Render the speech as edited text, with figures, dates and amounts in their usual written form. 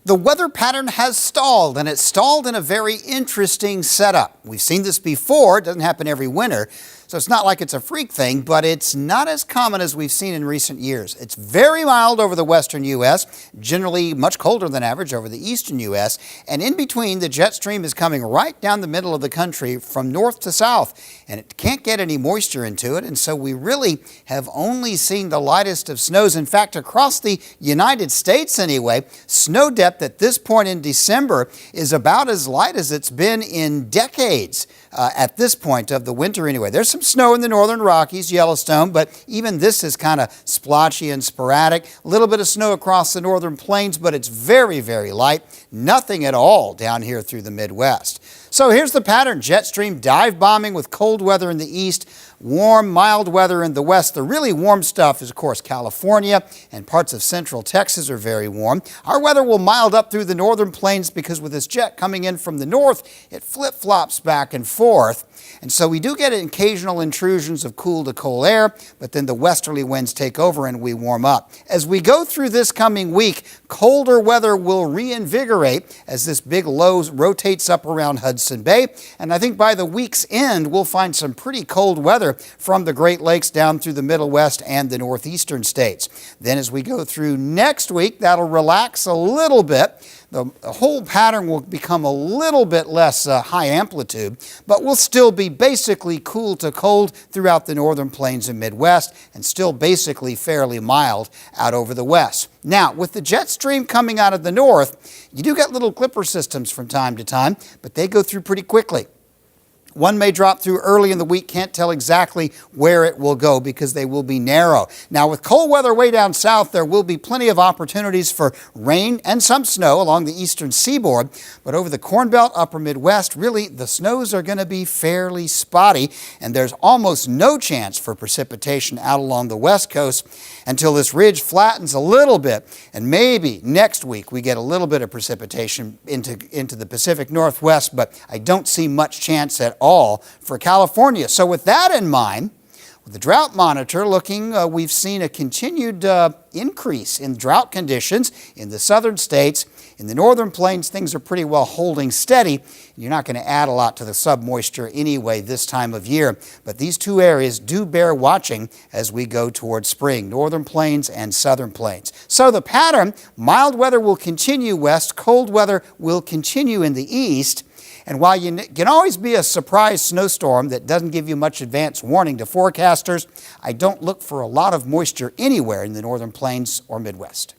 The weather pattern has stalled, and it's stalled in a very interesting setup. We've seen this before. It doesn't happen every winter, so it's not like it's a freak thing, but it's not as common as we've seen in recent years. It's very mild over the western U.S., generally much colder than average over the eastern U.S., and in between, the jet stream is coming right down the middle of the country from north to south, and it can't get any moisture into it, and so we really have only seen the lightest of snows. In fact, across the United States anyway, snow depth at this point in December is about as light as it's been in decades at this point of the winter anyway. There's some snow in the northern Rockies, Yellowstone, but even this is kind of splotchy and sporadic. A little bit of snow across the northern plains, but it's very, very light. Nothing at all down here through the Midwest. So here's the pattern. Jet stream dive bombing with cold weather in the east, warm, mild weather in the west. The really warm stuff is, of course, California, and parts of central Texas are very warm. Our weather will mild up through the northern plains because with this jet coming in from the north, it flip-flops back and forth. And so we do get occasional intrusions of cool to cold air, but then the westerly winds take over and we warm up. As we go through this coming week, colder weather will reinvigorate as this big low rotates up around Hudson Bay. And I think by the week's end, we'll find some pretty cold weather from the Great Lakes down through the Middle West and the northeastern states. Then as we go through next week, that'll relax a little bit. The whole pattern will become a little bit less high amplitude, but will still be basically cool to cold throughout the northern plains and Midwest, and still basically fairly mild out over the west. Now, with the jet stream coming out of the north, you do get little clipper systems from time to time, but they go through pretty quickly. One may drop through early in the week, can't tell exactly where it will go because they will be narrow. Now, with cold weather way down south, there will be plenty of opportunities for rain and some snow along the eastern seaboard. But over the Corn Belt, upper Midwest, really, the snows are going to be fairly spotty, and there's almost no chance for precipitation out along the west coast until this ridge flattens a little bit. And maybe next week we get a little bit of precipitation into the Pacific Northwest, but I don't see much chance at all for California. So with that in mind, with the drought monitor looking, we've seen a continued increase in drought conditions in the southern states. In the northern plains, things are pretty well holding steady. You're not going to add a lot to the submoisture anyway this time of year, but these two areas do bear watching as we go towards spring, northern plains and southern plains. So the pattern, mild weather will continue west, cold weather will continue in the east. And while you can always be a surprise snowstorm that doesn't give you much advance warning to forecasters, I don't look for a lot of moisture anywhere in the northern plains or Midwest.